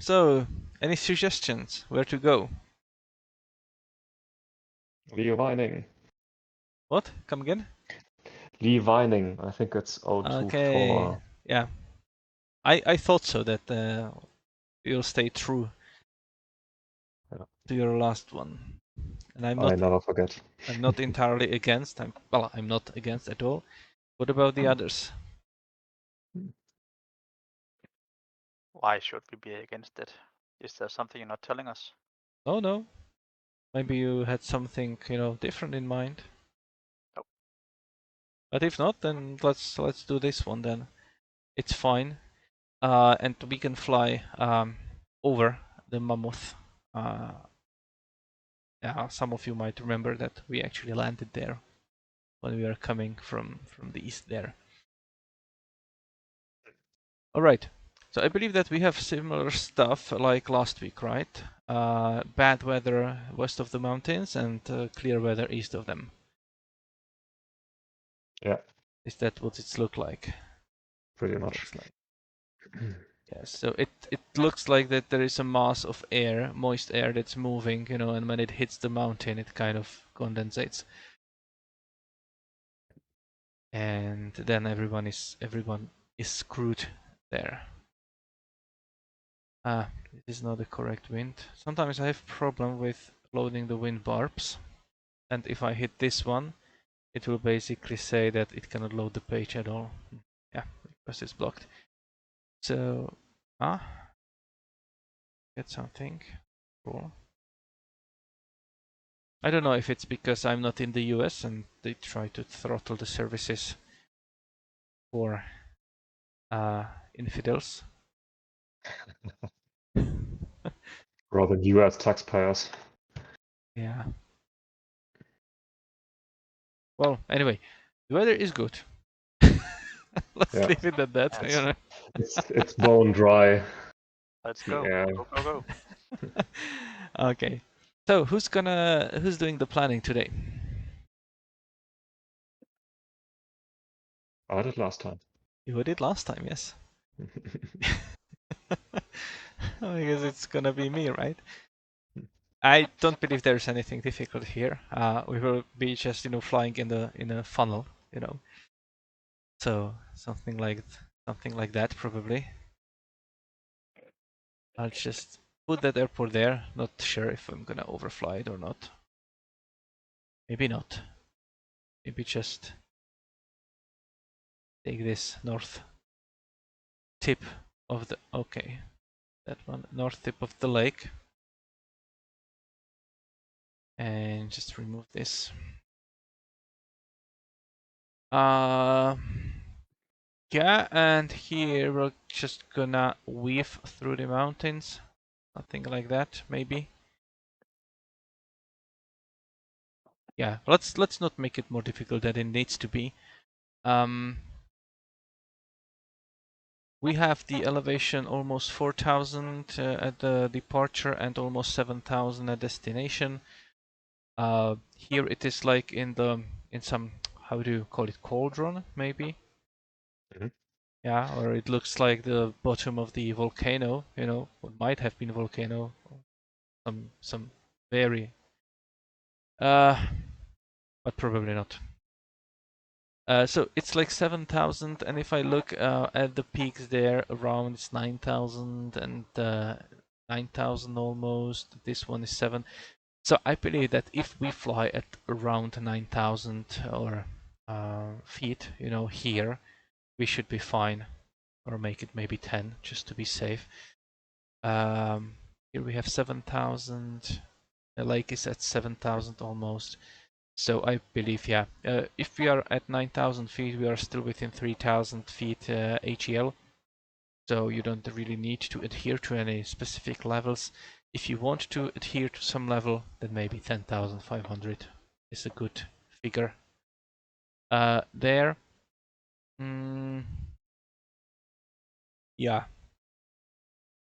So, any suggestions where to go? Lee Vining. What? Come again? Lee Vining. I think it's Okay, 024. yeah. I thought so that you'll stay true Yeah. to your last one, and I'm I not. never forget. I'm not entirely against. I'm not against at all. What about the others? Why should we be against it? Is there something you're not telling us? Oh no. Maybe you had something, different in mind. Nope. But if not, then let's do this one then. It's fine. And we can fly over the mammoth. Yeah, some of you might remember that we actually landed there when we were coming from the east there. All right. So I believe that we have similar stuff like last week, right? Bad weather west of the mountains and clear weather east of them. Yeah. Is that what it's look like? Pretty much. Yes, so it looks like that there is a mass of air, moist air that's moving, and when it hits the mountain, it kind of condensates, and then everyone is screwed there. This is not the correct wind. Sometimes I have problem with loading the wind barbs, and if I hit this one, it will basically say that it cannot load the page at all. Yeah, because it's blocked. So, get something. Cool. I don't know if it's because I'm not in the US and they try to throttle the services for infidels. Rather than US taxpayers. Yeah. Well, anyway, the weather is good. Let's leave it at that. It's bone dry. Let's go. Yeah. Go. Okay. So who's doing the planning today? I did last time. You did last time, yes. I guess it's gonna be me, right? I don't believe there's anything difficult here. We will be just flying in a funnel, So something like that probably. I'll just put that airport there. Not sure if I'm gonna overfly it or not. Maybe not. Maybe just take this north tip of the that one north tip of the lake and just remove this. Yeah, and here we're just gonna weave through the mountains. Something like that, maybe. Yeah, let's not make it more difficult than it needs to be. We have the elevation almost 4,000 at the departure and almost 7,000 at destination. Here it is like in some, how do you call it, cauldron maybe? Yeah, or it looks like the bottom of the volcano, what might have been a volcano, some very, but probably not. So it's like 7,000, and if I look at the peaks there, around it's 9,000 and 9,000 almost. This one is 7. So I believe that if we fly at around 9,000 or feet, here, we should be fine, or make it maybe 10 just to be safe. Here we have 7,000. The lake is at 7,000 almost. So I believe, yeah, if we are at 9,000 feet, we are still within 3,000 feet HEL. So you don't really need to adhere to any specific levels. If you want to adhere to some level, then maybe 10,500 is a good figure. There. Yeah.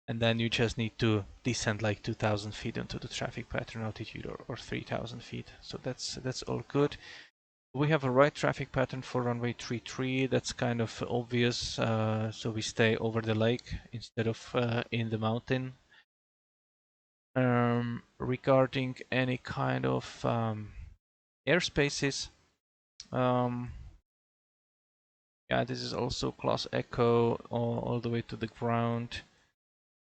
And then you just need to descend like 2,000 feet into the traffic pattern altitude, or 3,000 feet. So that's all good. We have a right traffic pattern for runway 33. That's kind of obvious. So we stay over the lake instead of in the mountain. Regarding any kind of airspaces, yeah, this is also class Echo all the way to the ground.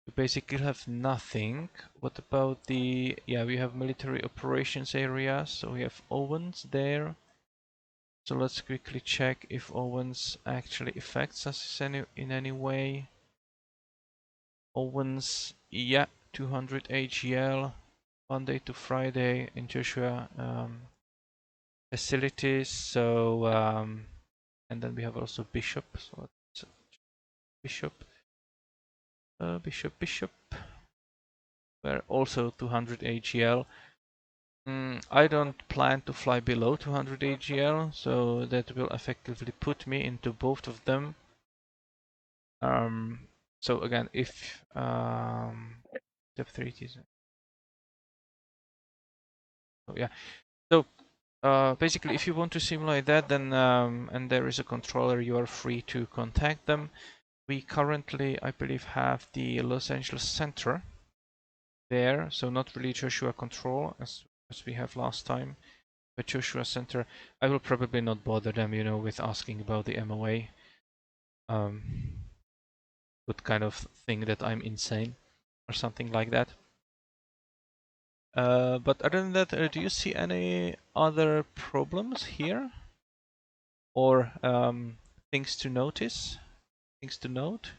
We basically have nothing. What about the, yeah, we have military operations area, so we have Owens there. So let's quickly check if Owens actually affects us in any way. Owens, yeah, 200 AGL, Monday to Friday in Joshua facilities. So, and then we have also Bishop. So let's Bishop, Bishop. We're also 200 AGL. I don't plan to fly below 200 AGL, so that will effectively put me into both of them. So again, if step 3 is, oh yeah. So basically, if you want to simulate that, then and there is a controller, you are free to contact them. We currently, I believe, have the Los Angeles Center there, so not really Joshua Control as we have last time, but Joshua Center. I will probably not bother them, you know, with asking about the MOA. Would kind of think that I'm insane or something like that. But other than that, do you see any other problems here? Or things to notice? Things to note?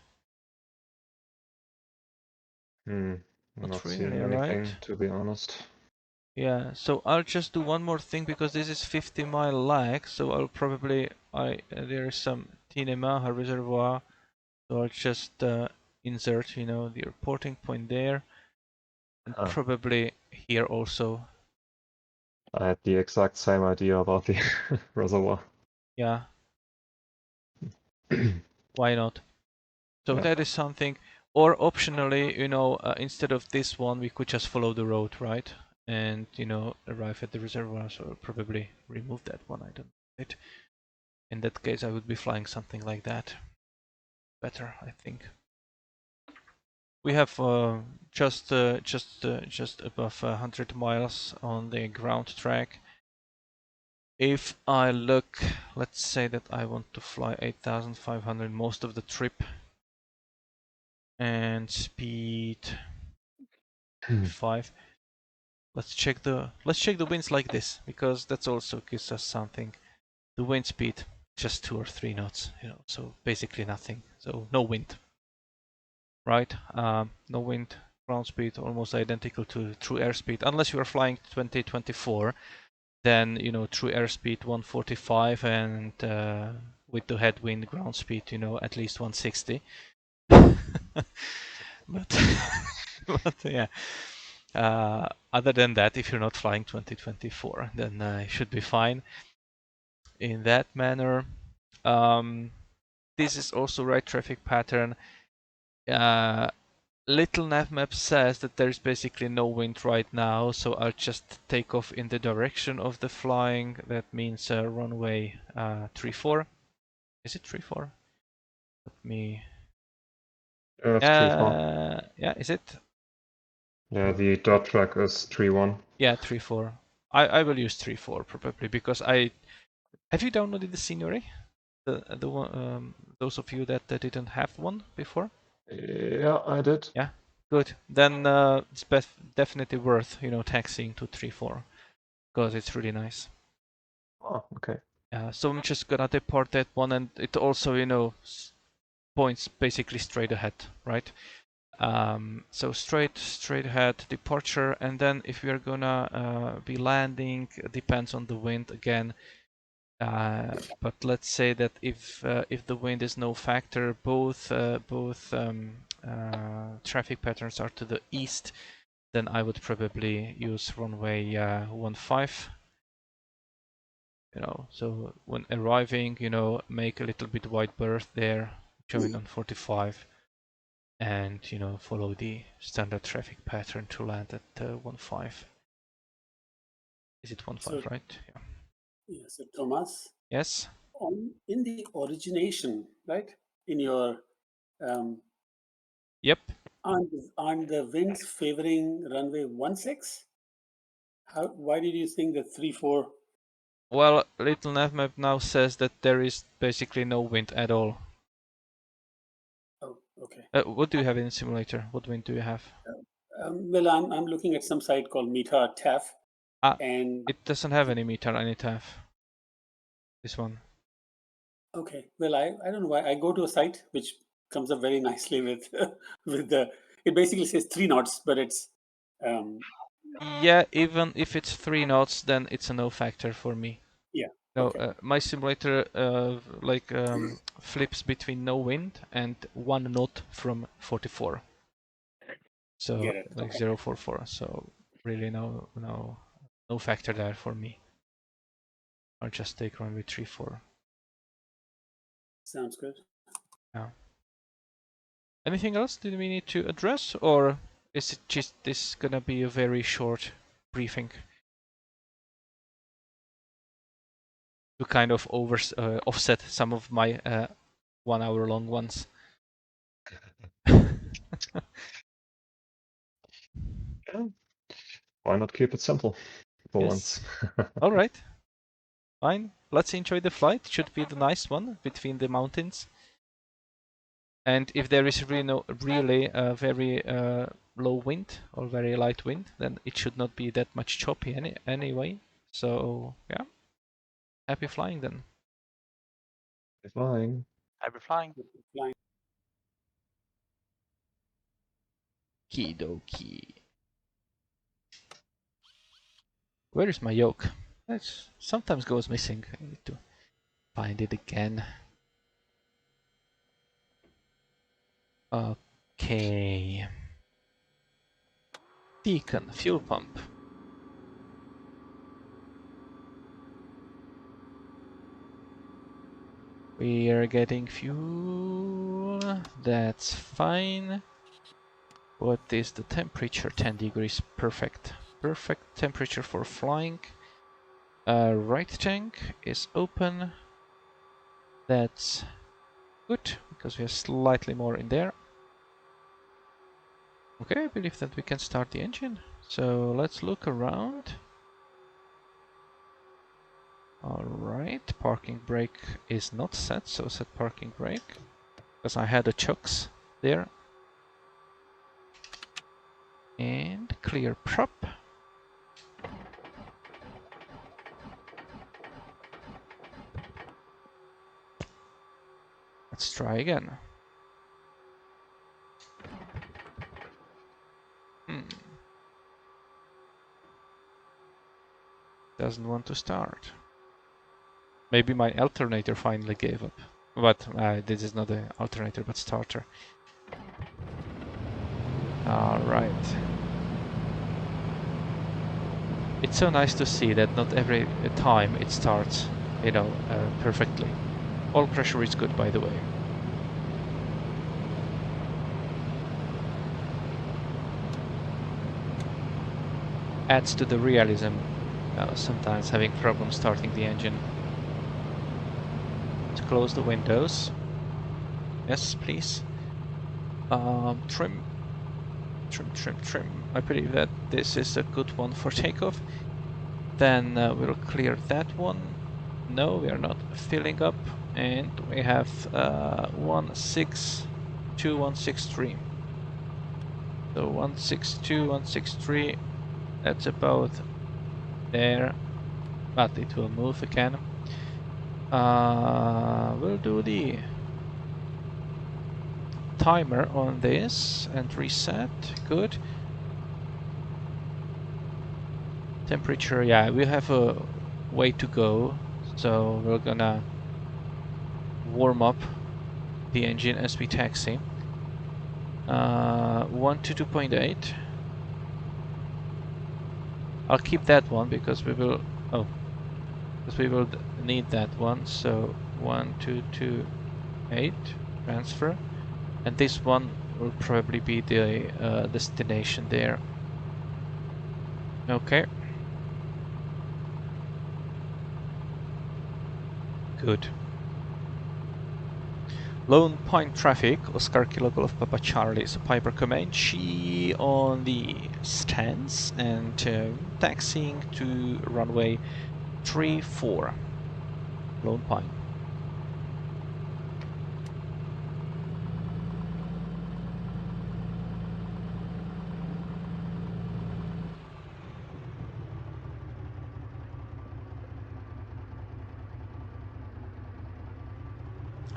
Not Not seeing really, anything, right? to be honest. Yeah, so I'll just do one more thing because this is 50-mile lag, so I'll probably, there is some Tinemaha reservoir, so I'll just insert, you know, the reporting point there, and probably here also. I had the exact same idea about the reservoir. Yeah. Why not? So Yeah. that is something, or optionally, you know, instead of this one, we could just follow the road, right? And, you know, arrive at the reservoir, so I'll probably remove that one, I don't know it. In that case, I would be flying something like that. Better, I think. We have just above 100 miles on the ground track. If I look, let's say that I want to fly 8,500 most of the trip, and speed 5. Let's check the winds like this, because that's also gives us something. The wind speed just 2 or 3 knots, you know, so basically nothing. So no wind, right? No wind, ground speed almost identical to true airspeed, unless you are flying 2024. Then, you know, true airspeed 145, and with the headwind ground speed, you know, at least 160. but but yeah. Other than that, if you're not flying 2024, then it should be fine in that manner. This is also right traffic pattern. Little navmap says that there's basically no wind right now, so I'll just take off in the direction of the flying. That means runway 34. Is it 34? Let me. It's 3-4. Yeah, is it? Yeah, the dot track is 3-1. Yeah, 3-4. I will use 3-4 probably, because I have you downloaded the scenery? The one, those of you that didn't have one before. Yeah, I did. Yeah, good. Then it's definitely worth, you know, taxiing to 3-4 because it's really nice. Oh, okay. So I'm just gonna deport that one, and it also, you know, points basically straight ahead, right? So straight ahead departure, and then if we are gonna be landing, depends on the wind again. But let's say that if the wind is no factor, both traffic patterns are to the east, then I would probably use runway 15. You know, so when arriving, you know, make a little bit wide berth there, join on 45, and, you know, follow the standard traffic pattern to land at 15. Is it 15, right? Yeah. Yeah, so Thomas, Yes. in the origination, right? In your Yep. aren't the winds favoring runway 16? Why did you think that 3-4? Well, Little Navmap now says that there is basically no wind at all. Oh, okay. What do you have in the simulator? What wind do you have? Well, I'm looking at some site called Meta TAF, and It doesn't have any meter, any TAF. This one. okay. Well, I don't know why I go to a site which comes up very nicely with with the. It basically says 3 knots, but it's Yeah, even if it's 3 knots, then it's a no factor for me. yeah. No, Okay. my simulator flips between no wind and 1 knot from 44. So Get it. like Okay. 044. So really no factor there for me. I'll just take runway 34. Sounds good. Yeah. Anything else did we need to address, or is it just this gonna be a very short briefing to kind of offset some of my 1 hour long ones? Yeah. Why not keep it simple for Yes. once? All right. Fine. Let's enjoy the flight. Should be the nice one between the mountains. And if there is really very low wind or very light wind, then it should not be that much choppy anyway. So yeah, happy flying then. Flying. Happy flying. Flying. Kidoki. Where is my yoke? That sometimes goes missing. I need to find it again. Okay. Beacon, fuel pump. We are getting fuel. That's fine. What is the temperature? 10 degrees. Perfect. Perfect temperature for flying. Right tank is open. That's good, because we have slightly more in there. Okay, I believe that we can start the engine. So let's look around. Alright, parking brake is not set, so set parking brake. Because I had a chocks there. And clear prop. Let's try again. Doesn't want to start. Maybe my alternator finally gave up. But this is not an alternator, but starter. Alright. It's so nice to see that not every time it starts, perfectly. All pressure is good, by the way. Adds to the realism, sometimes having problems starting the engine. To close the windows. Yes, please. Trim. I believe that this is a good one for takeoff. Then we'll clear that one. No, we are not filling up. And we have 162, 163. So 162, 163. That's about there. But it will move again. We'll do the timer on this and reset. Good. Temperature, yeah, we have a way to go, so we're gonna warm up the engine as we taxi. 1 to 2.8. I'll keep that one because we will need that one. So 1 to 2.8 transfer, and this one will probably be the destination there. Okay. Good. Lone Pine traffic, Oscar Kilo Golf Papa Charlie, so Piper Comanche on the stands and taxiing to runway 34, Lone Pine.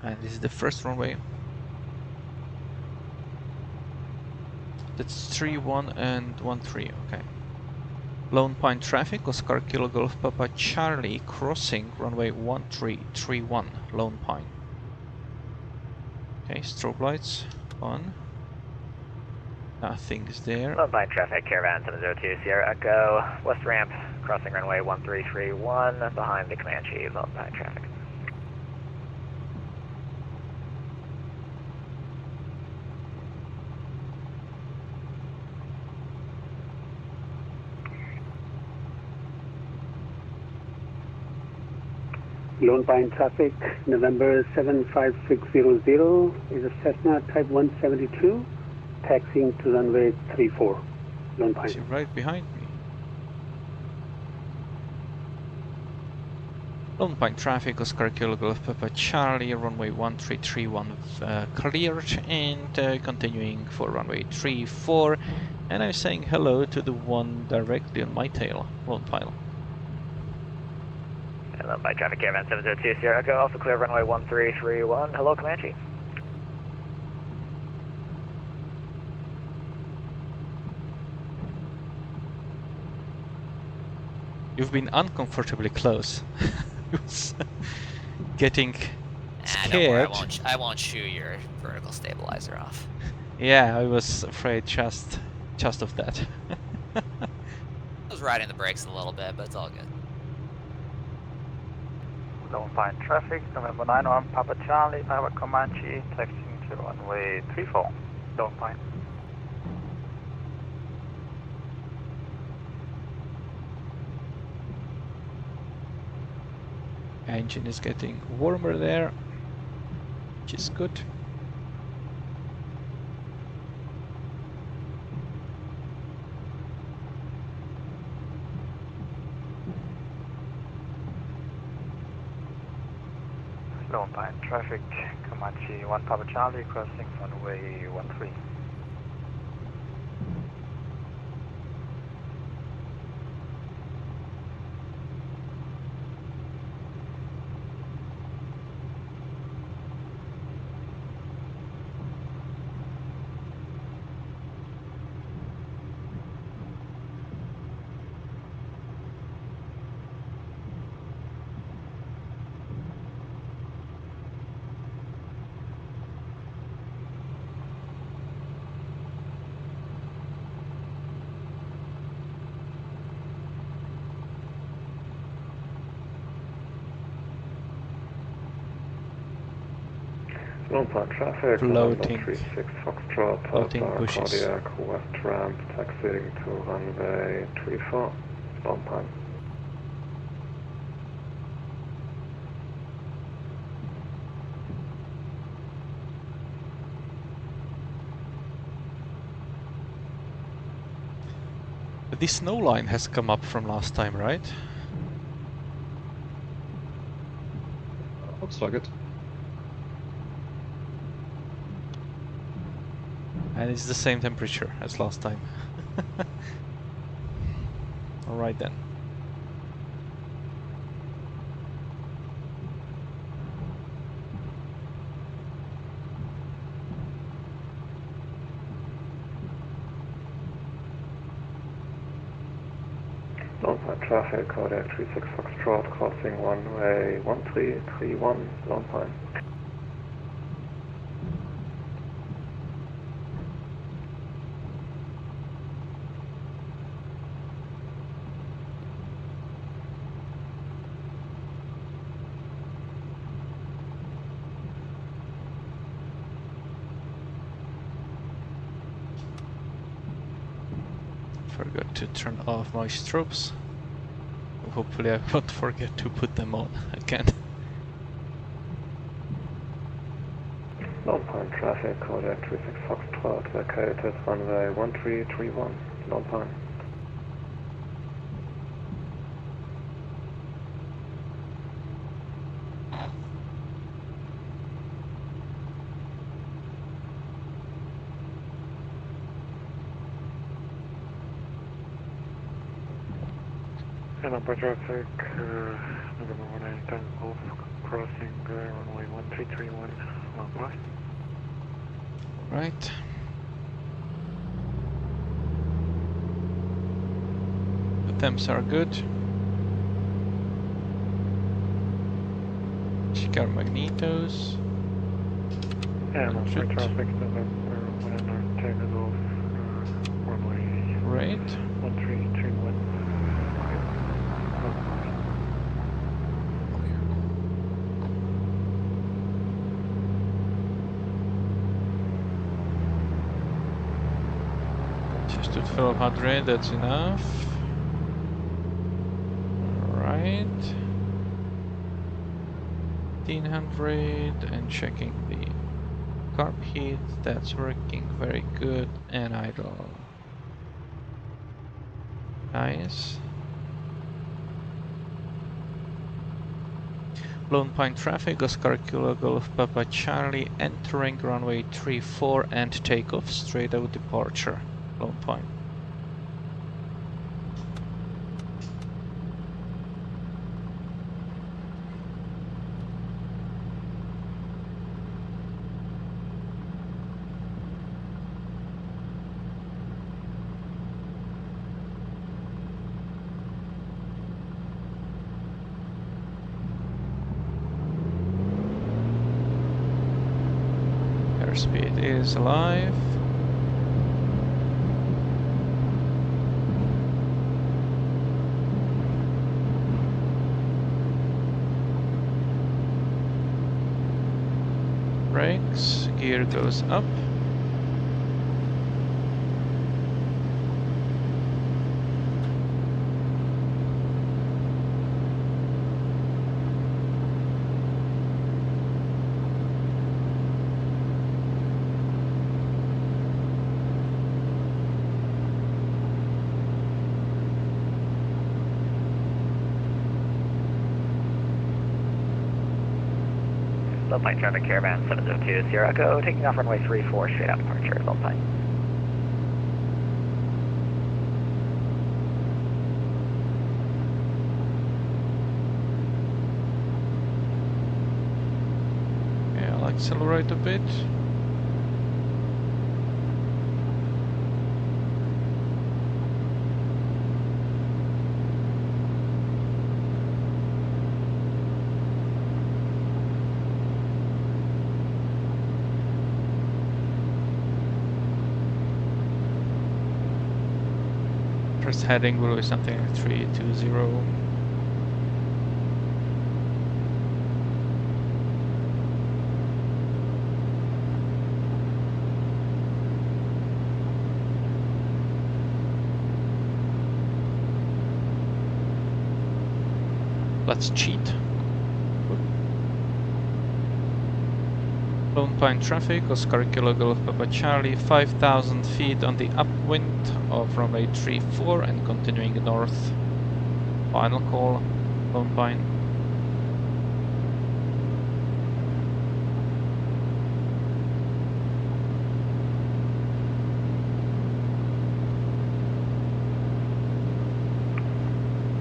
And this is the first runway. That's 3-1 and 1-3, okay. Lone Pine traffic, Oscar Kilo Golf Papa Charlie, crossing runway 1331, Lone Pine. Okay, strobe lights on. Nothing's there. Lone Pine traffic, Caravan 702 Sierra Echo, west ramp, crossing runway 1331, behind the Comanche, Lone Pine traffic. Lone Pine traffic, November 75600 is a Cessna Type 172, taxiing to runway 34, Lone Is he Pine. right behind me? Lone Pine traffic, Oscar Kilo Golf Papa Charlie, runway 1331 cleared and continuing for runway 34. And I'm saying hello to the one directly on my tail, Lone Pine. And Lone Pine traffic, Caravan 702 Sierra Echo, also clear runway 1331. Hello, Comanche. You've been uncomfortably close. I was getting Don't worry, scared. I won't chew your vertical stabilizer off. Yeah, I was afraid just of that. I was riding the brakes a little bit, but it's all good. Lone Pine traffic, November 91 Papa Charlie, Piper Comanche, taxiing to runway 34, Lone Pine. Engine is getting warmer there, which is good. Lone Pine traffic, Comanche 1 Papa Charlie, crossing runway 13. Lone Pine traffic, Floating. November 36 Foxtrot, Floating Alpha bushes. Cardiac, west ramp, taxiing to runway 34, Lone Pine. This snow line has come up from last time, right? Looks like it. And it's the same temperature as last time. Alright then. Lone Pine traffic, Cardiac 36 Foxtrot, crossing runway 1331, Lone Pine. Forgot to turn off my strobes. Hopefully I won't forget to put them on again. Pine traffic, Kodak 36 Foxtrot, vacated runway 1331, Lone Pine. And upper traffic, November 19 Golf, crossing runway 1331, Lone Pine. Right. The temps are good. Check our magnetos. And upper Should. traffic, November 19 Golf, runway Great. 1331. Just to 1200, that's enough. Alright. 1500 and checking the carb heat, that's working very good, and idle. Nice. Lone Pine traffic, Oscar Kilo Golf Papa Charlie, entering runway 34 and takeoff, straight out departure, Lone Pine. Airspeed is alive. Brakes, gear goes up. Lone Pine traffic, Caravan 702 Sierra Echo, taking off runway 34, straight out departure, Lone Pine. Yeah, I'll accelerate a bit. First heading will be something like 320. Let's cheat. Lone Pine traffic, Oscar Kilo Golf Papa Charlie, 5,000 feet on the upwind of runway 34 and continuing north. Final call, Lone Pine.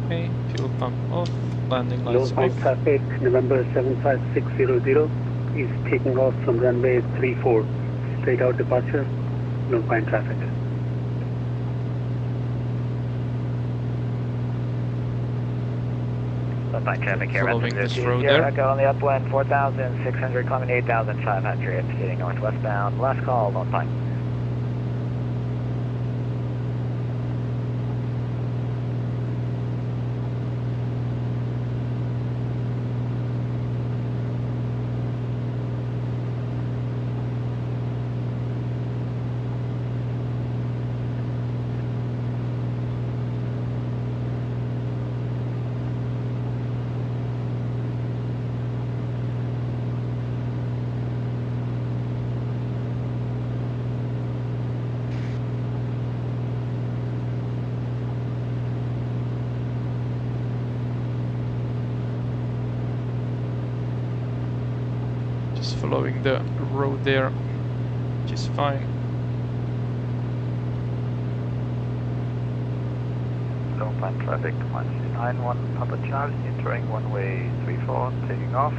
Okay, fuel pump off, landing lights Lone Pine off. traffic, November 75600 is taking off from runway 34, straight out departure, Lone Pine traffic. Lone Pine traffic, Caravan Following this 702 road Sierra there. Echo on the upwind, 4,600, climbing 8,500, heading northwestbound, last call, Lone Pine. following the road there, which is fine. Low plan traffic, Comanche 91, Papa Charlie, entering runway 34, taking off,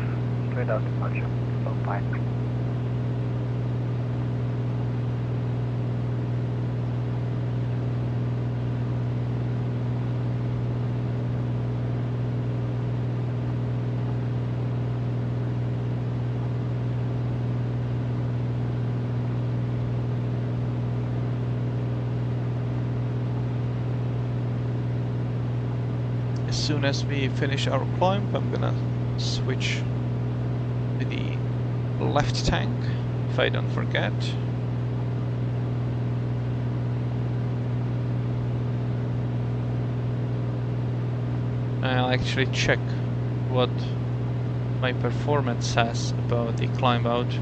straight out departure, low plan. As soon as we finish our climb, I'm gonna switch to the left tank, if I don't forget. I'll actually check what my performance says about the climb out,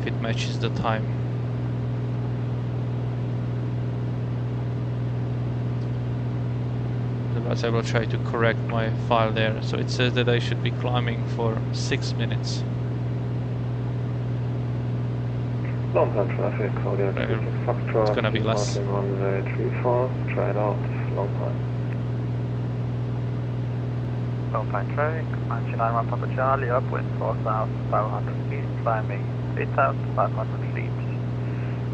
if it matches the time. Otherwise I will try to correct my file there. So it says that I should be climbing for 6 minutes. Long plan traffic, Kodiak 36 Foxtrot, It's gonna be less. departing runway 34, straight out, long plan. Low plan traffic, Comanche 91, Papa Charlie, upwind 4,500 feet, climbing 8,500 feet.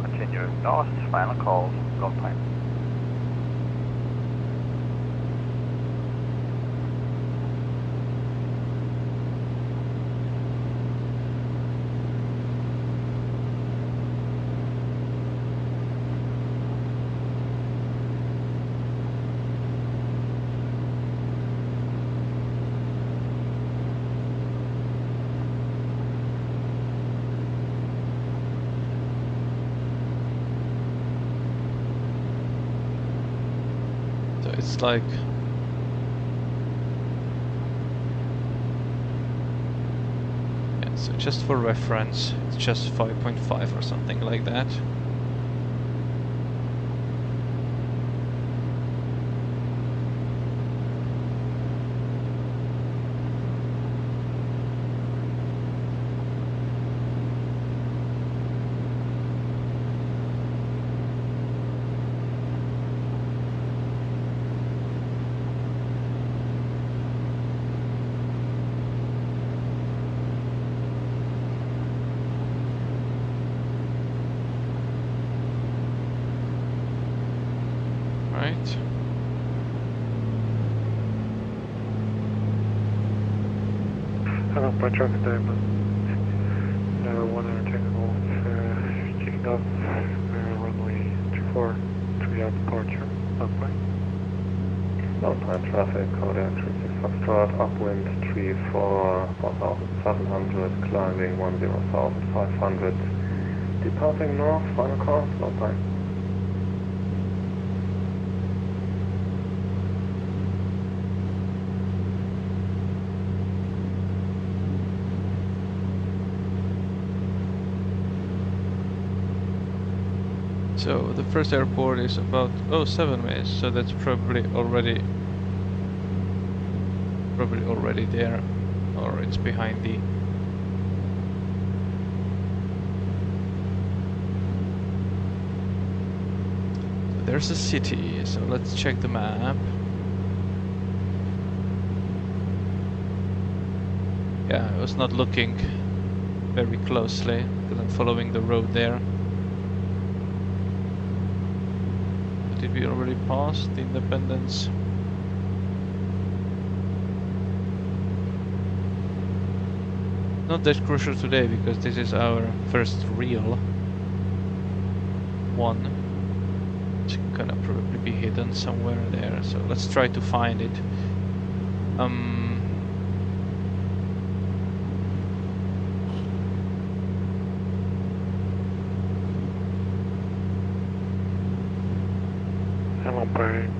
Continuing north, final call, low plan. So it's like yeah, so just for reference, it's just 5.5 or something like that. Right. Hello, plan traffic diamond. Number 100 technical, taking off, runway 24, 3 out departure, long plan. Long plan traffic, Kodiak 36 Foxtrot, upwind 34, 4,700, climbing 10,500, departing north, final call, long plan. So the first airport is about 7 minutes, so that's probably already there, or it's behind the. So there's a city, so let's check the map. Yeah, I was not looking very closely because I'm following the road there. Did we already pass the Independence? Not that crucial today because this is our first real one. It's gonna probably be hidden somewhere there, so let's try to find it.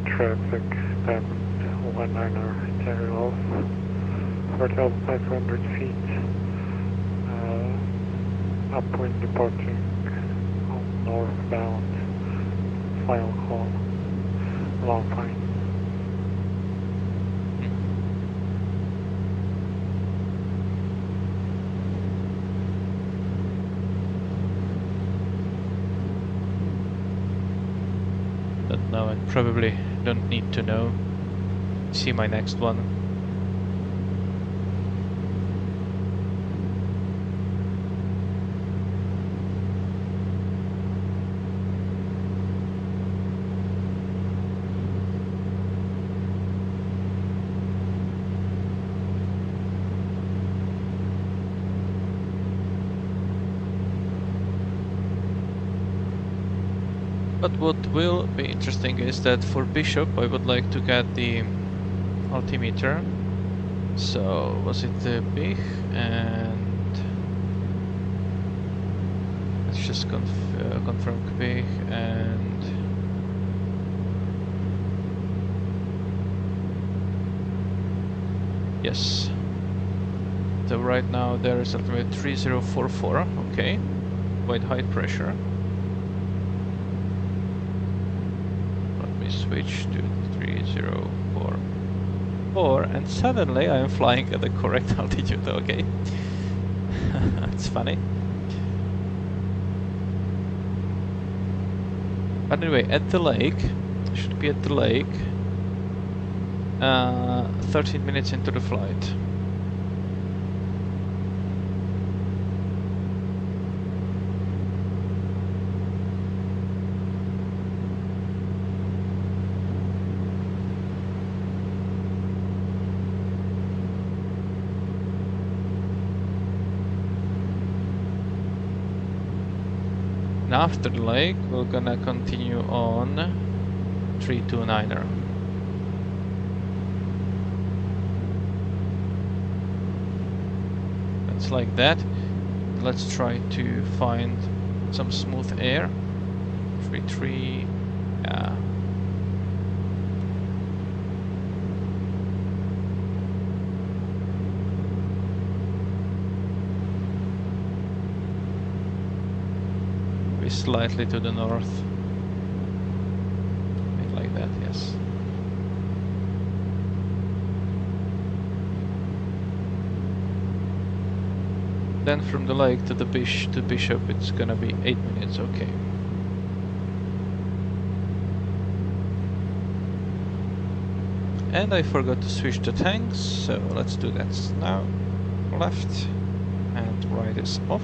Traffic, 19er, taking off, 4,500 feet, upwind departing northbound, final call, long pine. know and probably don't need to know. See my next one. But what will be interesting is that for Bishop I would like to get the altimeter. So was it the big, and let's just confirm big, and yes. So right now there is altimeter 3044. Okay, quite high pressure. Switch to 3044, and suddenly I am flying at the correct altitude. Okay, it's funny. But anyway, at the lake, should be at the lake. 13 minutes into the flight. And after the lake, we're gonna continue on 329er. It's like that. Let's try to find some smooth air. 3-3, yeah. Slightly to the north. Like that, yes. Then from the lake to the Bishop it's gonna be 8 minutes, okay. And I forgot to switch the tanks, so let's do that now. Left and right is off.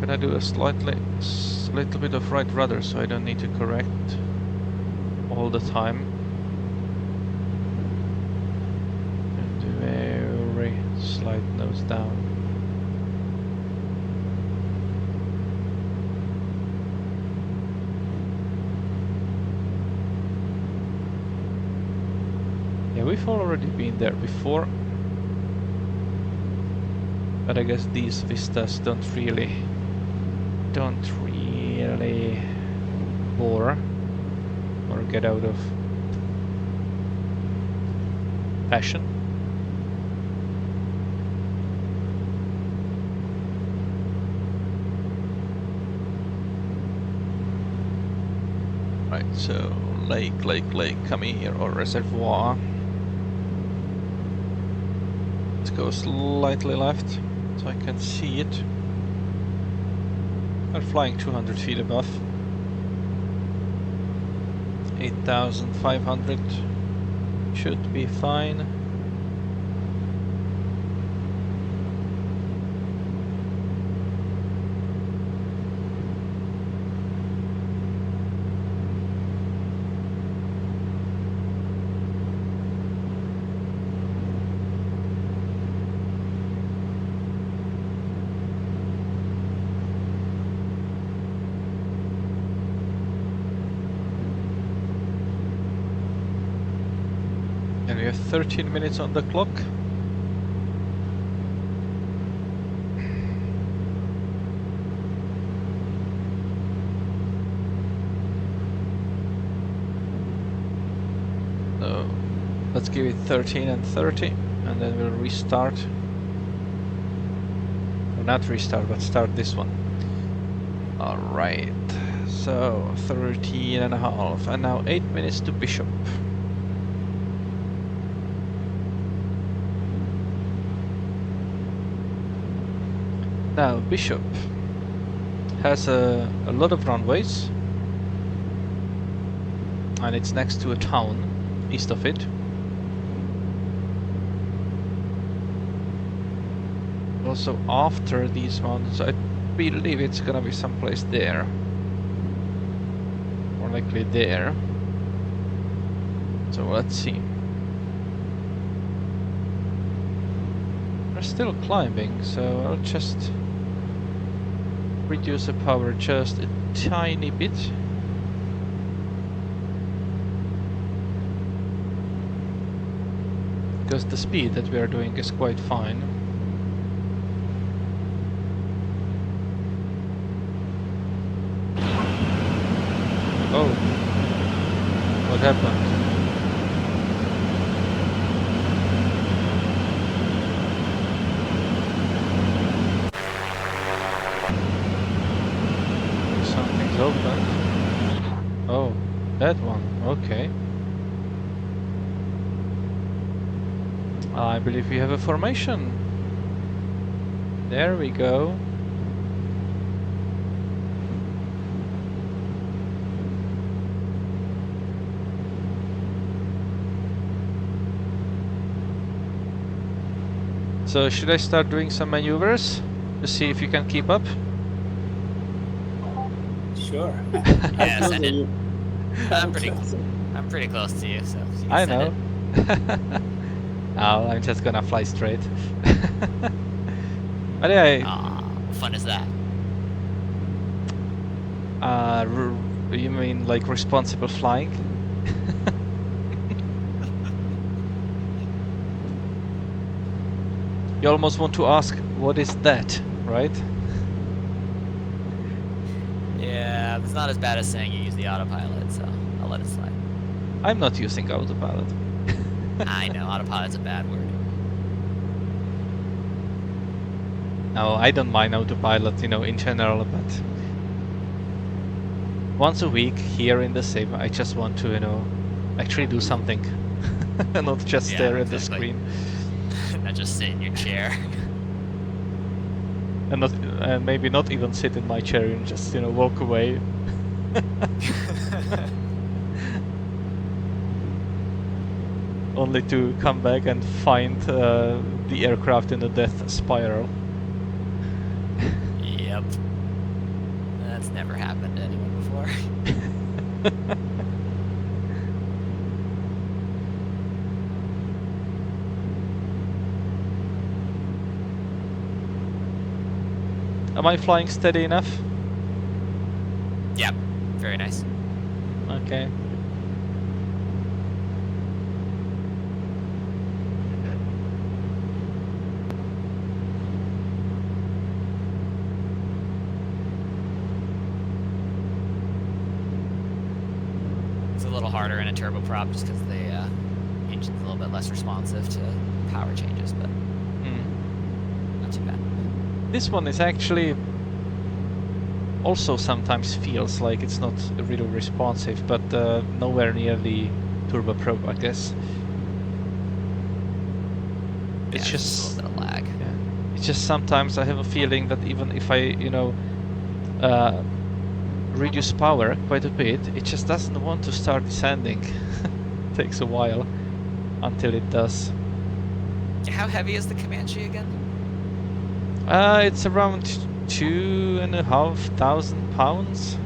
Gonna do a little bit of right rudder, so I don't need to correct all the time. And do very slight nose down. Yeah, we've already been there before, but I guess these vistas don't really bore or get out of fashion. Right, so lake, come here, or reservoir. Let's go slightly left so I can see it. We're flying 200 feet above. 8,500 should be fine. We have 13 minutes on the clock. So let's give it 13 and 30, and then we'll restart. Or not restart, but start this one. Alright, so 13 and a half, and now 8 minutes to Bishop. Now, Bishop has a lot of runways, and it's next to a town east of it. Also, after these mountains, I believe it's gonna be someplace there. More likely there. So let's see. We're still climbing, so I'll just reduce the power just a tiny bit. Because the speed that we are doing is quite fine. Oh, what happened? Something's open. Oh, that one. Okay. I believe we have a formation. There we go. So should I start doing some maneuvers to see if you can keep up? Sure. Yeah, How close send are it. you? I'm pretty close to you, so you can I send know. it. Oh, I'm just gonna fly straight. But yeah, Aw, what fun is that? you mean like responsible flying? You almost want to ask, what is that, right? Yeah, it's not as bad as saying you use the autopilot, so I'll let it slide. I'm not using autopilot. I know, autopilot's a bad word. No, I don't mind autopilot, you know, in general, but once a week here in the sim, I just want to, you know, actually do something and not just Yeah, stare at the exactly. screen Not just sit in your chair. and not, maybe not even sit in my chair and just, you know, walk away. Only to come back and find the aircraft in a death spiral. Yep. That's never happened to anyone before. Am I flying steady enough? Yep, very nice. Okay. It's a little harder in a turboprop just because the engine's a little bit less responsive to power changes, but not too bad. This one is actually also sometimes feels like it's not really responsive, but nowhere near the turboprop, I guess. It's Yeah, just a little bit of lag. yeah, it's just sometimes I have a feeling that even if I, you know, reduce power quite a bit, it just doesn't want to start descending. Takes a while until it does. How heavy is the Comanche again? It's around 2,500 pounds.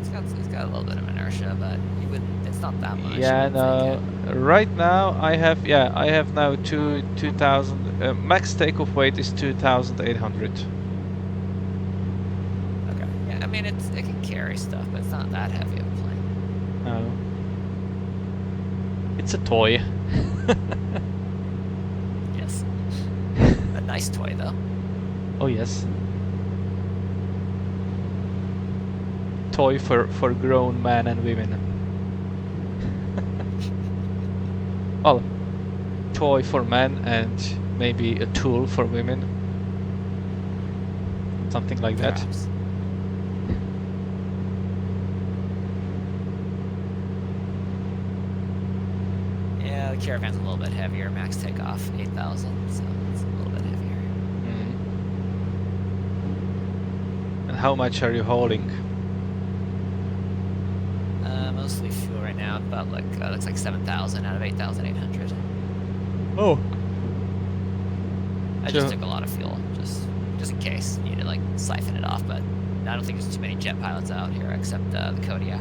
It's got a little bit of inertia, but you wouldn't. It's not that much. Yeah, you wouldn't no. think Right now I have now 2,000. Max takeoff weight is 2,800. Okay. Yeah, I mean it can carry stuff, but it's not that heavy of a plane. No. It's a toy. Yes. A nice toy, though. Oh yes. Toy for grown men and women. Well, toy for men and maybe a tool for women. Something like that. Perhaps. Yeah, the Caravan's a little bit heavier. Max takeoff 8,000, so it's a little bit heavier. Mm. And how much are you holding? Mostly fuel right now. About like looks like 7,000 out of 8,800. Oh. I just took a lot of fuel, just in case you need to like siphon it off. But I don't think there's too many jet pilots out here except the Kodiak.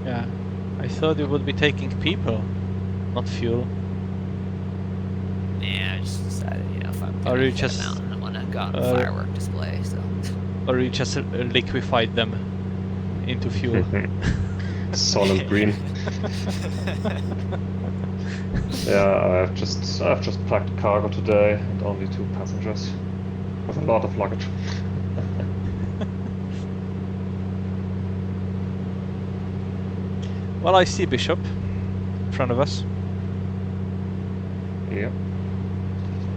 Yeah. I thought you would be taking people, not fuel. Yeah, I just decided, you know, if I'm Or gonna you hit just- a mountain, I want to go on a firework display. So. Or you just liquefied them into fuel. Solid green. Yeah, I've just packed cargo today and only 2 passengers with a lot of luggage. Well, I see Bishop in front of us. Yeah.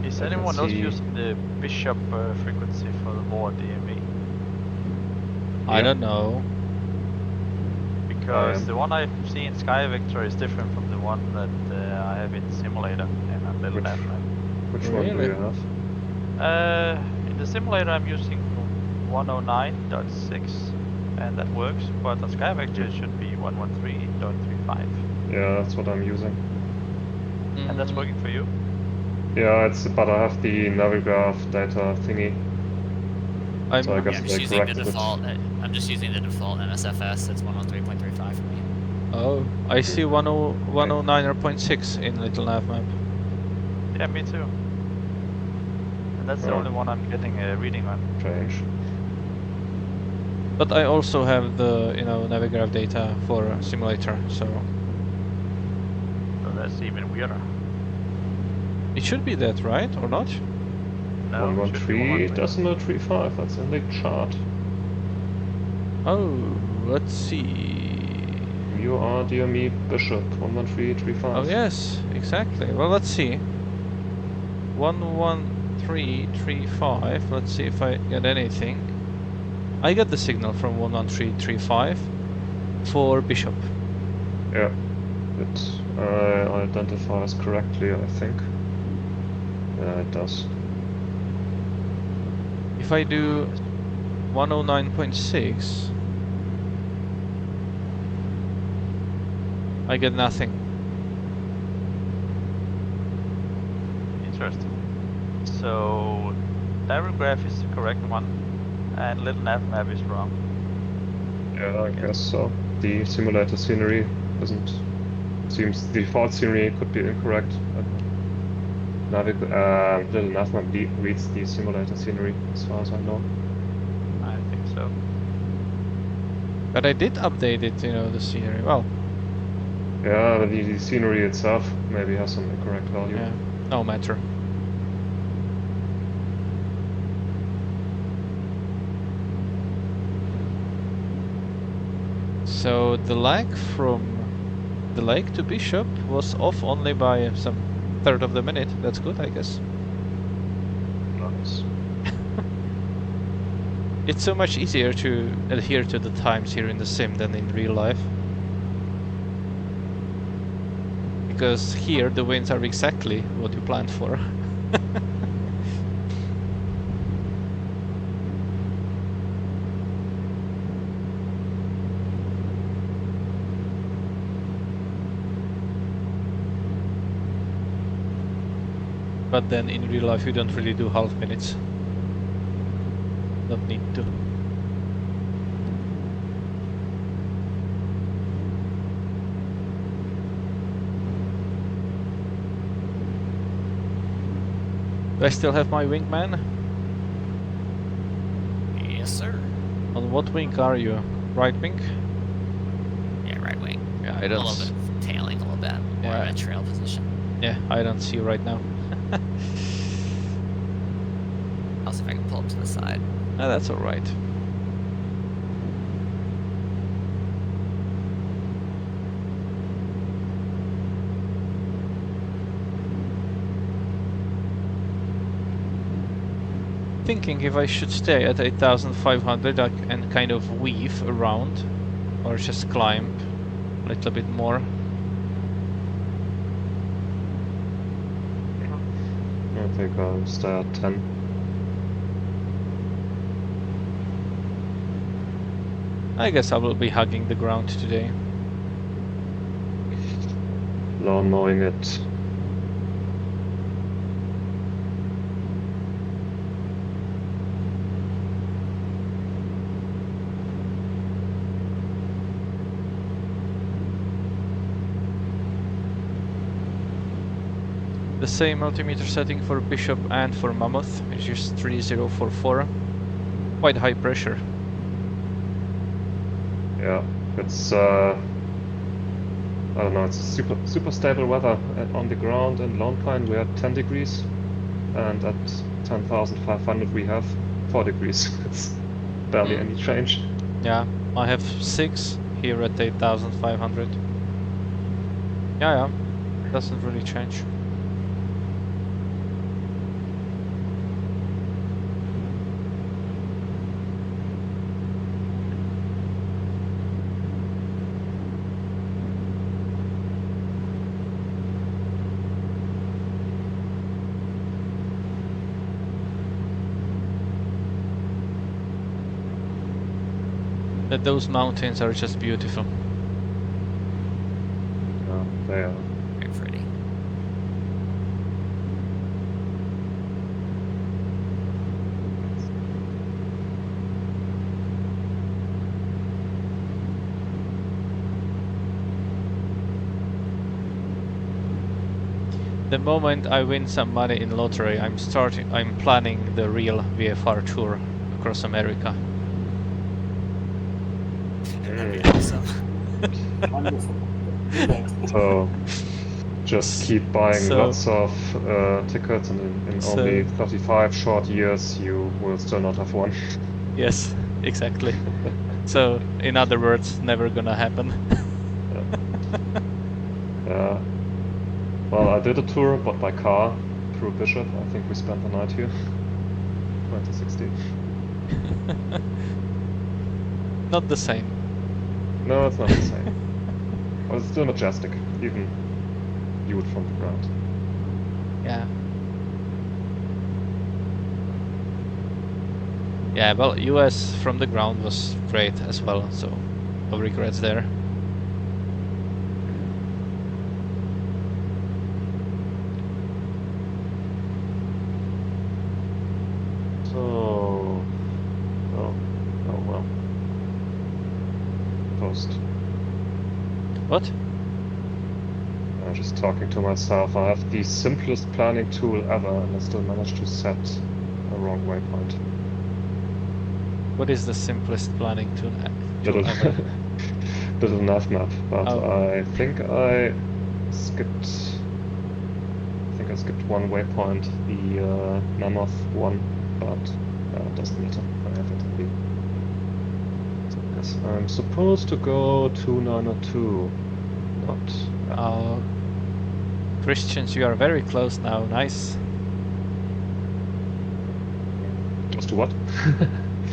Is I can anyone else see- using the Bishop frequency for the more DME? I Yeah. don't know. Because am. the one I see in Sky Vector is different from the one that I have in simulator and a little Which- nav map. Which one do Really? you have? In the simulator I'm using 109.6 and that works, but on Sky Vector it should be 113.35 Yeah, that's what I'm using. and that's Mm, working for you? Yeah, but I have the Navigraph data thingy, I'm, so I guess Yeah, I'm they just using the corrected it. default. I'm just using the default NSFS. It's 113.35 for me. oh, I see 109.6 in Little Nav Map. Yeah, me too. And that's the Oh. only one I'm getting a reading on. Strange. But I also have the, Navigraph data for simulator, so So that's even weirder. it should be that, right? Or not? No, it should be 113.35, that's in the chart. Oh, let's see. You are DME Bishop, 113.35. Oh yes, exactly. Well, let's see. 113.35. Let's see if I get anything. I got the signal from 113.35 for Bishop. Yeah, it identifies correctly, I think. Yeah, it does. If I do 109.6, I get nothing. Interesting. So, Navigraph is the correct one, and Little Nav Map is wrong. Yeah, I guess so. The simulator scenery seems the default scenery could be incorrect. Little Navmap reads the simulator scenery, as far as I know. I think so. But I did update it, the scenery. Well, Yeah, but the scenery itself maybe has some incorrect value. yeah, no matter. So the lag from the lake to Bishop was off only by some third of the minute. That's good, I guess. Nice. It's so much easier to adhere to the times here in the sim than in real life. Because here the winds are exactly what you planned for. But then in real life you don't really do half minutes. Don't need to. Do I still have my wingman? Yes, sir. On what wing are you? Right wing? Yeah, right wing. Yeah, I A don't. little bit tailing a little bit. Yeah, more of a trail position. Yeah, I don't see you right now. I'll see if I can pull up to the side. No, that's all right. Thinking if I should stay at 8,500 and kind of weave around, or just climb a little bit more. I think I'll stay at 10. I guess I will be hugging the ground today. Lawn mowing it. The same altimeter setting for Bishop and for Mammoth, it's just 3044. Quite high pressure. Yeah, it's I don't know. It's super stable weather. On the ground in Lone Pine we had 10 degrees, and at 10,500 we have 4 degrees. It's barely any change. Yeah, I have 6 here at 8,500. Yeah, doesn't really change. That those mountains are just beautiful. Yeah, they are. Very pretty. The moment I win some money in lottery, I'm planning the real VFR tour across America. That'd be awesome. Wonderful. Do that. So just keep buying So- lots of tickets, and in So- only 35 short years you will still not have one. Yes, exactly. So, in other words, never gonna happen. Yeah. Well, I did a tour, but by car through Bishop. I think we spent the night here. 2016. Not the same. No, it's not the same. But it's still majestic, even viewed from the ground. Yeah. Yeah, well, US from the ground was great as well, so no regrets there. So, oh well. Post. What? I'm just talking to myself. I have the simplest planning tool ever, and I still managed to set a wrong waypoint. What is the simplest planning tool Little, ever? little nav map, but Oh. I think I skipped. I think I skipped one waypoint, the Mammoth one, but it doesn't matter. I have it in the. So yes, I'm supposed to go 2902. Not. Oh, Christians, you are very close now. Nice. Close to what?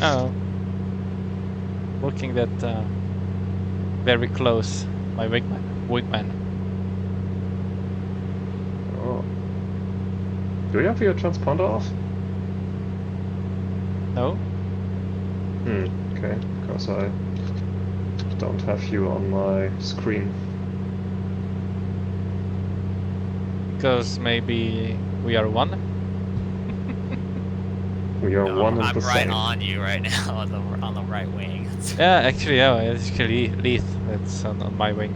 Oh, looking that very close. My wingman. Oh. Do you have your transponder off? No. Okay, because I don't have you on my screen. Because maybe we are one. We are No, one and I'm the right same. on you right now on the right wing. Yeah, actually, yeah, it's actually Leith that's on my wing.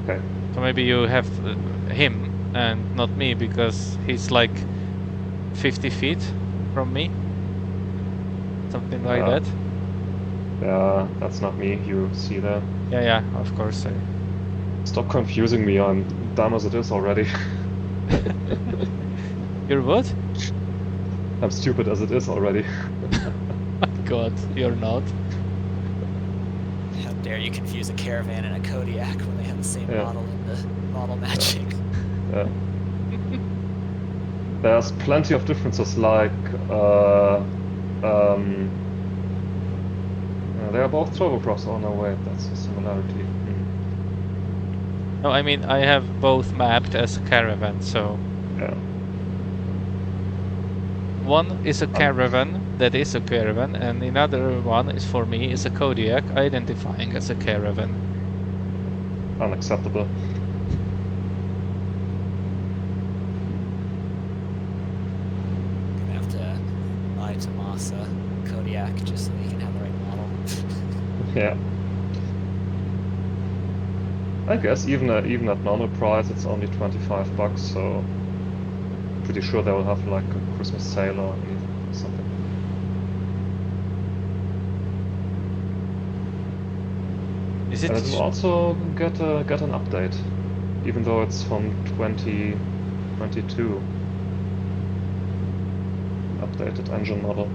Okay. So maybe you have him and not me because he's like 50 feet from me. Something like that. Yeah, that's not me. You see that? Yeah, of course. Stop confusing me, I'm dumb as it is already. You're what? I'm stupid as it is already. God, you're not. How dare you confuse a Caravan and a Kodiak when they have the same Yeah. model in the model matching? Yeah. There's plenty of differences, like they are both turboprops. Oh no, wait, that's a similarity. No, I mean, I have both mapped as a Caravan, so... Yeah. One is a Caravan, that is a Caravan, and another one is, for me, is a Kodiak, identifying as a Caravan. Unacceptable. Gonna have to buy Tomas a Kodiak just so he can have the right model. Yeah. I guess even at normal price, it's only $25, so pretty sure they will have like a Christmas sale or something. Is And it it... will also get an update, even though it's from 2022. Updated engine model.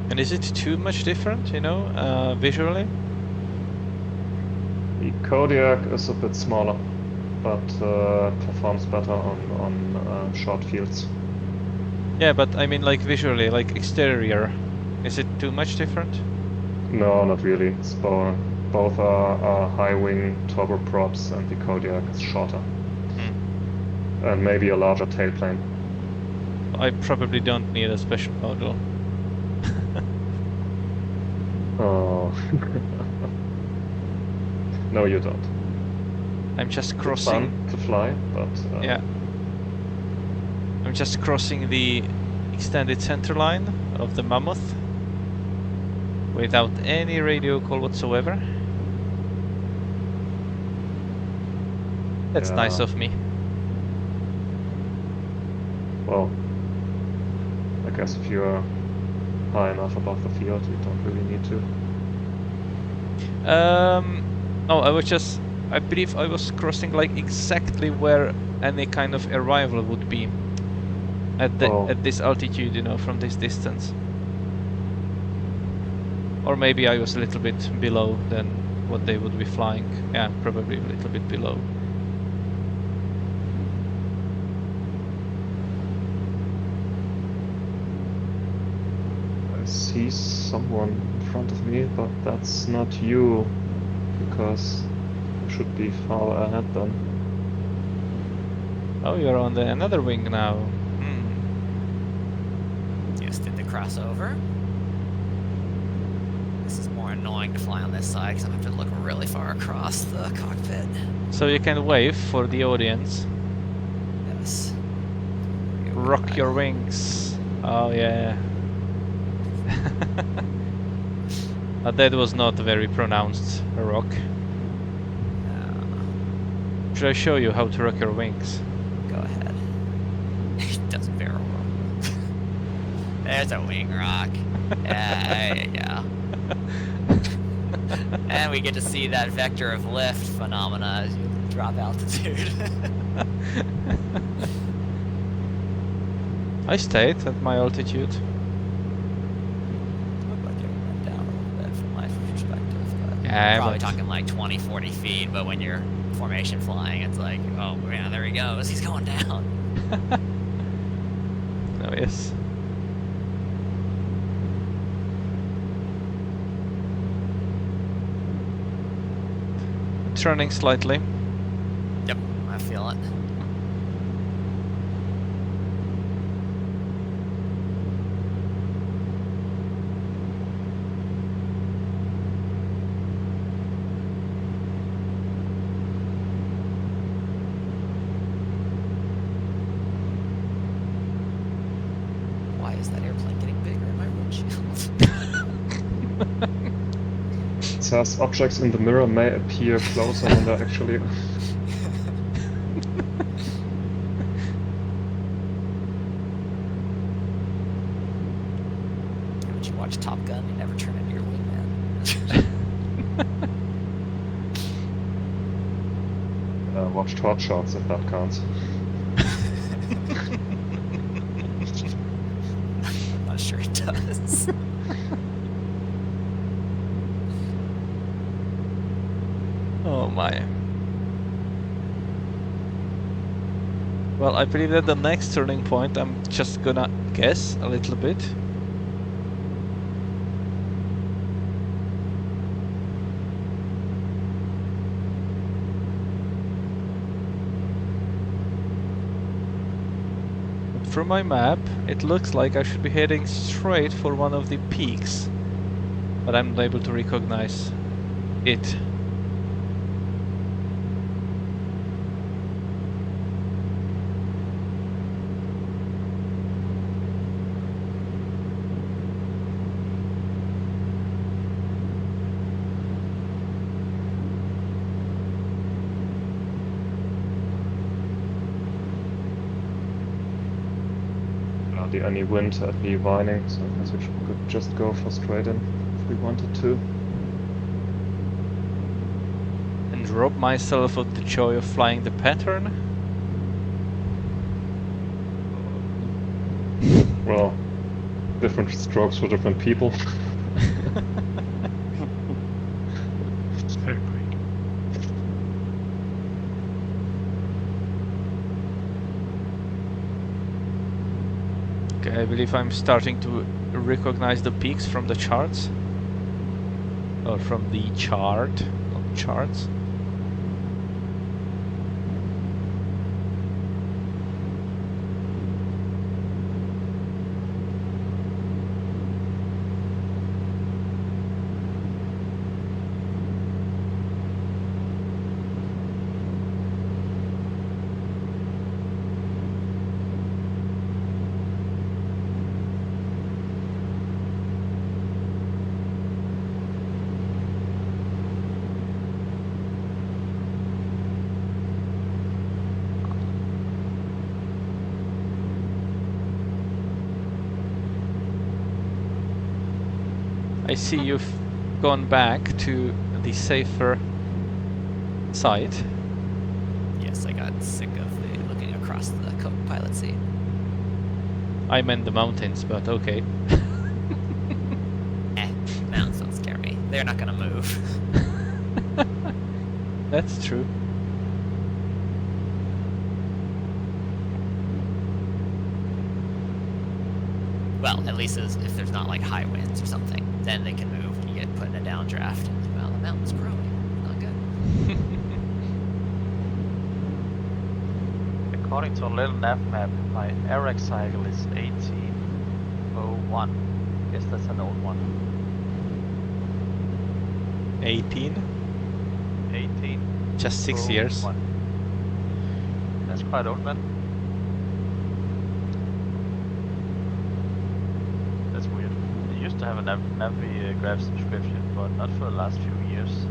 And is it too much different, you know, visually? The Kodiak is a bit smaller, but performs better on short fields. Yeah, but I mean, like, visually, like, exterior. Is it too much different? No, not really. It's both are high-wing turboprops, and the Kodiak is shorter. And maybe a larger tailplane. I probably don't need a special model. Oh. No, you don't. I'm just It's crossing... fun to fly, but... Yeah. I'm just crossing the extended center line of the Mammoth without any radio call whatsoever. That's nice Yeah. of me. Well, I guess if you're high enough above the field, you don't really need to. No, I believe I was crossing like exactly where any kind of arrival would be at this altitude, you know, from this distance. Or maybe I was a little bit below than what they would be flying. Yeah, probably a little bit below. I see someone in front of me, but that's not you, because you should be far ahead then. Oh, you're on another wing now. Just did the crossover. This is more annoying to fly on this side because I have to look really far across the cockpit. So you can wave for the audience. Yes. Rock your wings. Oh yeah. That was not very pronounced rock. Should I show you how to rock your wings? Go ahead. It does barrel roll. There's a wing rock. Yeah, there you go. And we get to see that vector of lift phenomena as you drop altitude. I stayed at my altitude. Looked like it went down a little bit from my perspective, but Yeah, probably but... talking like 20, 40 feet, but when you're formation flying, it's like, oh man, there he goes, he's going down. Oh yes. Turning slightly. Yep, I feel it. Why is that airplane getting bigger in my windshield? It says objects in the mirror may appear closer than they're actually. Haven't you watched Top Gun? You never turn into your wingman. Watched hot shots if that counts. I'm not sure it does. Oh my. Well, I believe that the next turning point, I'm just gonna guess a little bit. But from my map, it looks like I should be heading straight for one of the peaks, but I'm not able to recognize it. Hardly any wind at the Vining, so I guess we could just go for straight in if we wanted to. And rob myself of the joy of flying the pattern? Well, different strokes for different people. Very quick. Okay, I believe I'm starting to recognize the peaks from the charts. Or from the chart, not charts. I see you've gone back to the safer side. Yes, I got sick of looking across the co-pilot seat. I meant the mountains, but okay. Mountains don't scare me. They're not gonna move. That's true. Well, at least if there's not like high winds or something, then they can move when you get put in a downdraft. Well, the mountain's growing. Not good. According to a little nav map, my Arex cycle is 1801. Guess that's an old one. 18? 18. Just 6 years. That's quite old, man. That's weird. I used to have a Navigraph subscription, but not for the last few years.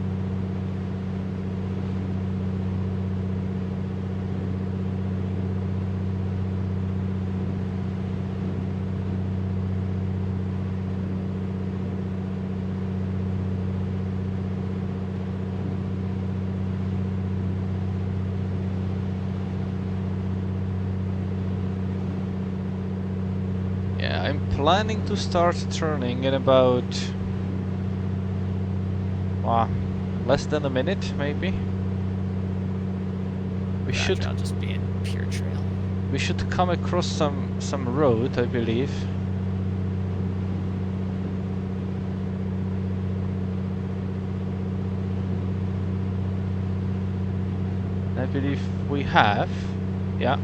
Yeah, I'm planning to start turning in about less than a minute, maybe. We should I'll just be in pure trail. we should come across some road, I believe. I believe we have. Yeah.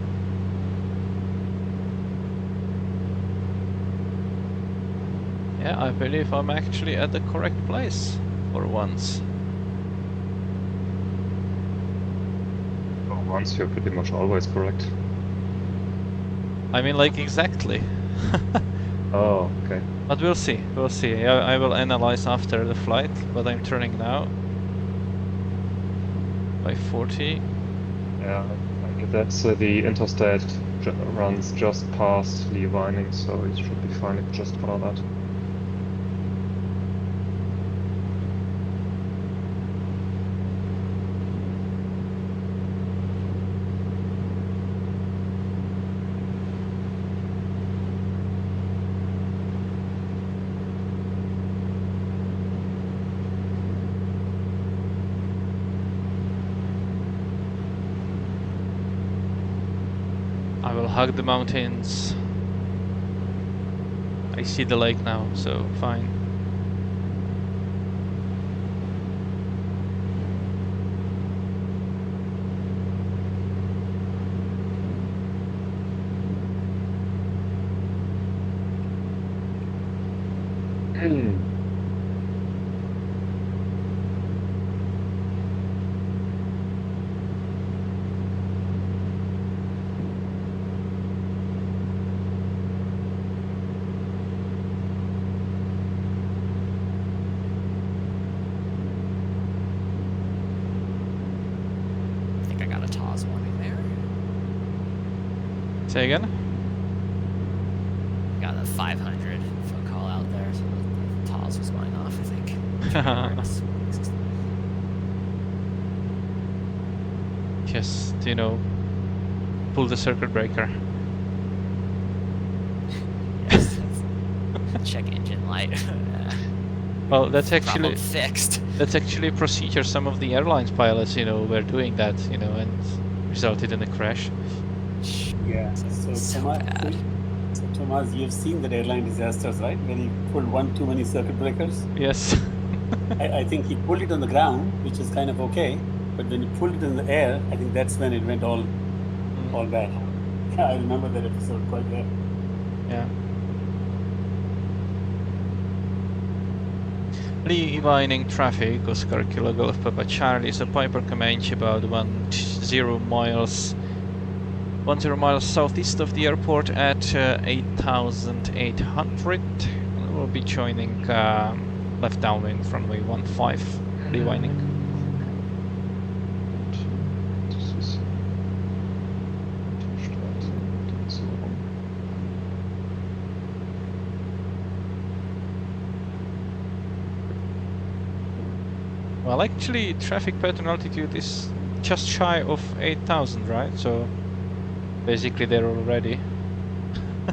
Yeah, I believe I'm actually at the correct place for once. For once, you're pretty much always correct. I mean, like, exactly. Oh, okay. But we'll see, we'll see. I will analyze after the flight, but I'm turning now. By 40. Yeah, that's the interstate runs just past Lee Vining, so it should be fine if you just follow that. hug the mountains. I see the lake now, so fine. I think I got a TAWS warning there. Say again? I got a 500 foot call out there, so the TAWS was going off, I think. Just, you know, pull the circuit breaker. Yes. Check engine light. Well, that's Problem actually fixed. that's actually a procedure. Some of the airlines pilots, you know, were doing that, you know, and resulted in a crash. Yeah. So So bad. Thomas, you've seen the airline disasters, right? When he pulled one too many circuit breakers. Yes. I think he pulled it on the ground, which is kind of okay, but when he pulled it in the air, I think that's when it went all bad. Yeah, I remember that episode quite well. Yeah. Leaving traffic, Oscar Kilo Golf Papa Charlie, so Piper Comanche about 10 miles southeast of the airport at 8,800. We'll be joining left downwind runway 15, rewinding. Das ist der Start. So rum. Well, actually, traffic pattern altitude is just shy of 8,000, right? So basically, they're already.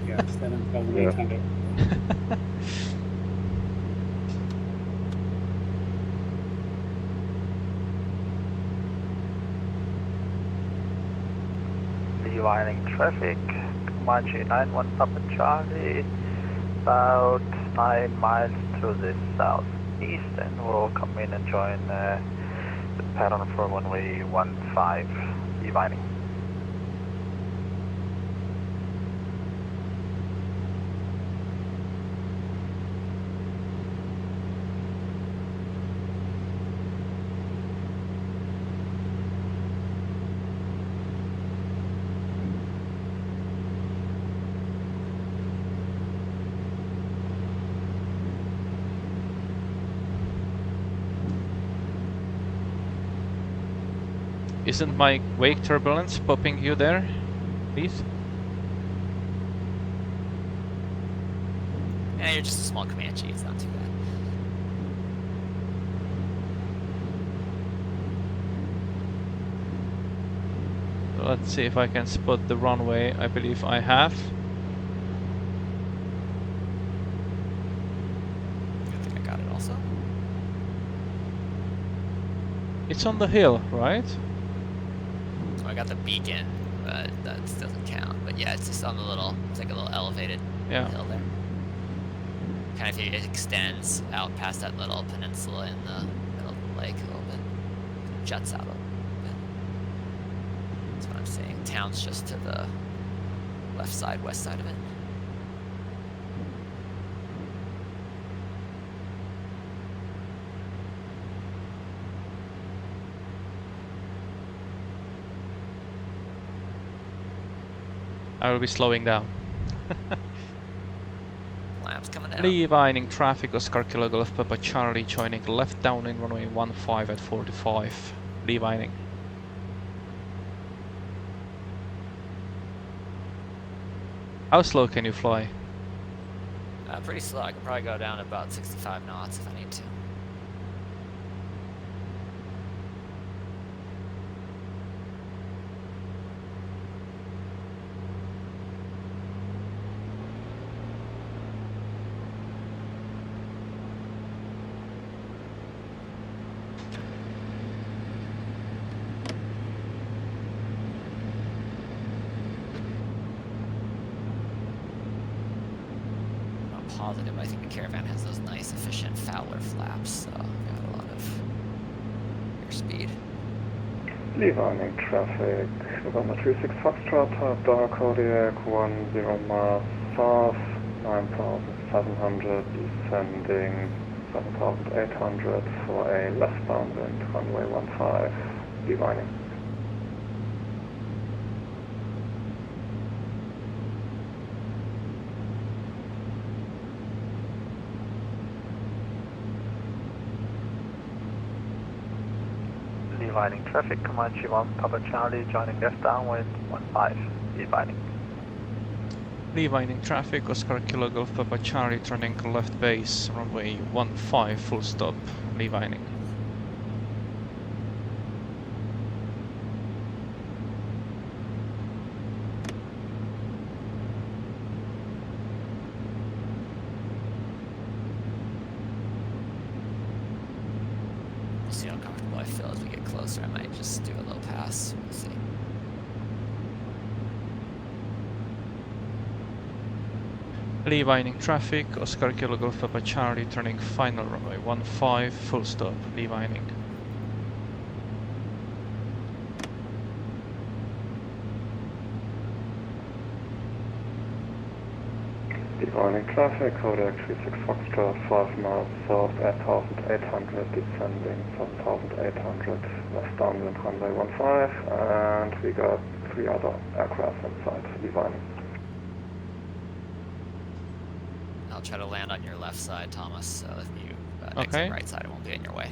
Yeah, 7,800. Rewinding traffic, Comanche 91 Papa Charlie, about 9 miles to the southeast, and we'll come in and join the pattern for runway 15, rewinding. Isn't my wake turbulence popping you there, please? Yeah, you're just a small Comanche, it's not too bad. Let's see if I can spot the runway. I believe I have. I think I got it also. It's on the hill, right? So I got the beacon, but that doesn't count. But yeah, it's just on the little, it's like a little elevated Yeah. hill there. Kind of it extends out past that little peninsula in the middle of the lake a little bit. Juts out a little bit. That's what I'm saying. Town's just to the left side, west side of it. I will be slowing down. Lamps coming down. Leaving traffic, Oscar Kilo Golf Papa Charlie joining left down in runway 15 at 45. Leaving. How slow can you fly? Pretty slow. I can probably go down to about 65 knots if I need to. positive. I think the Caravan has those nice, efficient Fowler flaps, so got a lot of airspeed. Leaving traffic, November 26 Foxtrot, Dark Kodiak, 10 miles south, 9,700, descending 7,800 for a left downwind, runway 15, divining. Dividing traffic, Comanche 1, Papa Charlie, joining left downwind, 15, dividing. Leaving traffic, Oscar Kilo Golf Papa Charlie, turning left base, runway 15, full stop, leaving. We'll see how comfortable I feel as we get closer. I might just do a low pass. We'll see. Leaving traffic, Oscar Kilo Golf Papa Charlie, turning final runway 15, full stop, leaving. Divining traffic, Kodiak 36 Foxtrot, 5 miles south, 8,800, descending 7,800, left downwind, runway 15, and we got 3 other aircraft inside, divining. I'll try to land on your left side, Thomas, so if you exit Okay. right side, it won't be in your way.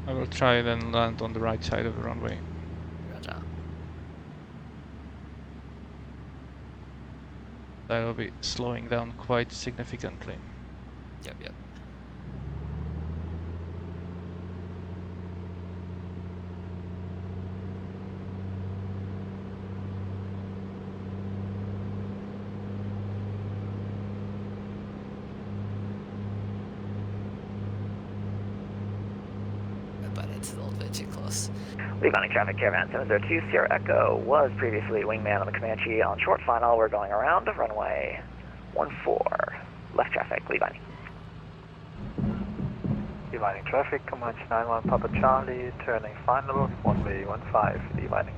I will try then land on the right side of the runway. Roger. I will be slowing down quite significantly. Yep, yep. But it's a little bit too close. Leaving traffic, Caravan 702 Sierra Echo was previously wingman on the Comanche. On short final, we're going around runway 14. Left traffic, leaving. Dividing traffic, Comanche 91, Papa Charlie, turning final, 1-way 15, dividing.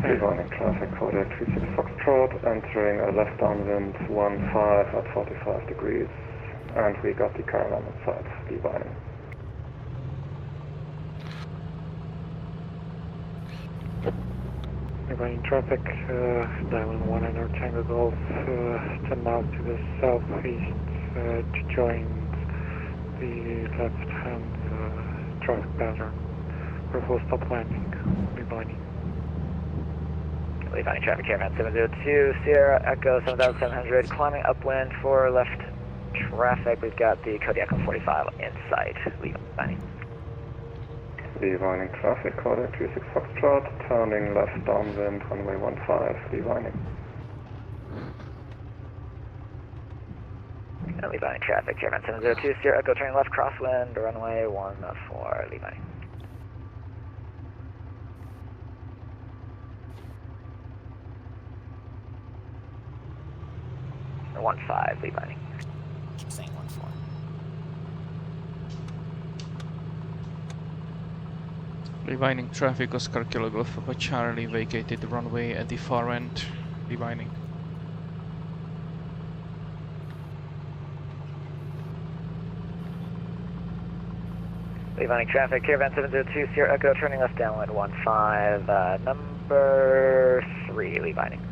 Divining traffic, Kodiak 36 Foxtrot, entering a left downwind 15 at 45 degrees, and we got the Caravan inside, divining. Divining traffic, dialing 100 Tango Golf, 10 miles to the southeast to join the left-hand traffic pattern for full stop landing, divining. Leaving traffic, Caravan 702 Sierra Echo 7700, climbing upwind for left traffic. We've got the Kodiak 45 in sight, leaving. Divining traffic, Kodiak 36 Foxtrot, turning left downwind, runway 15, divining. And leaving traffic, Caravan 702 Sierra Echo, turning left crosswind, runway 14, leaving. Or 15, leaving. Keep saying 1-4. Leaving traffic, Oscar Kilo Golf Papa Charlie, vacated the runway at the far end, leaving. Leaving traffic, Caravan 702 Sierra Echo, turning left downwind 15, number 3, leaving.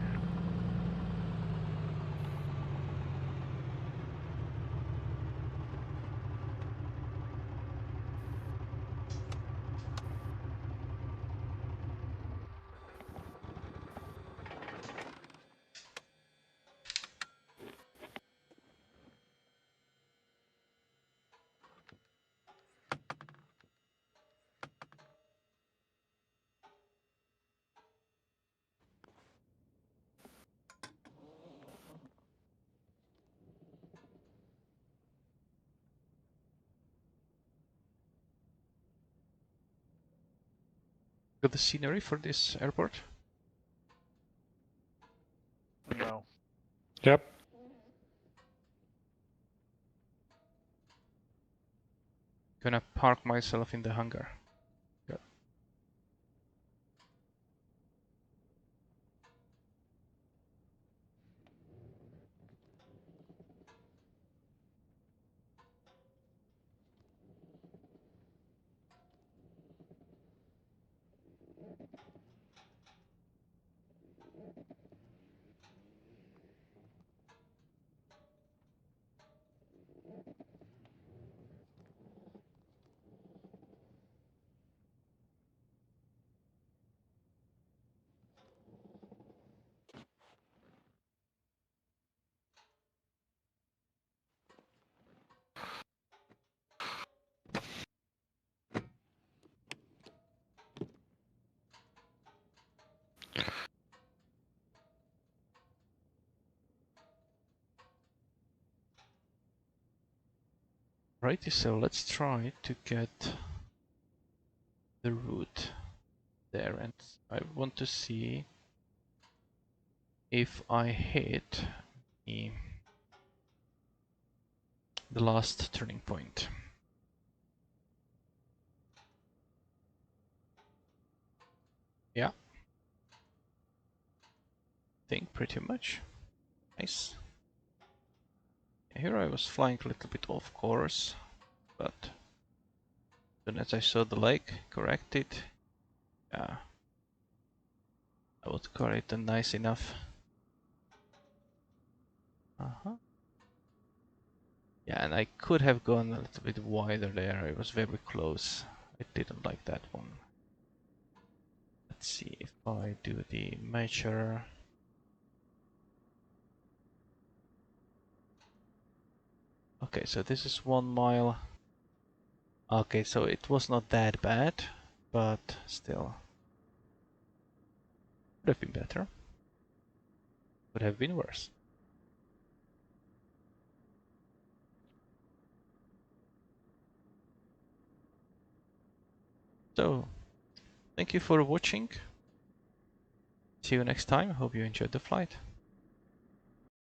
Got the scenery for this airport? No. Yep. Gonna park myself in the hangar. Good. Righty, so let's try to get the route there, and I want to see if I hit the last turning point. Yeah. Think pretty much. Nice. Here I was flying a little bit off course, but as soon as I saw the lake, corrected. Yeah. I would call it nice enough. Yeah, and I could have gone a little bit wider there. I was very close. I didn't like that one. Let's see if I do the measure. Okay, so this is 1 mile. Okay, so it was not that bad, but still. Could have been better. Could have been worse. So, thank you for watching. See you next time. Hope you enjoyed the flight.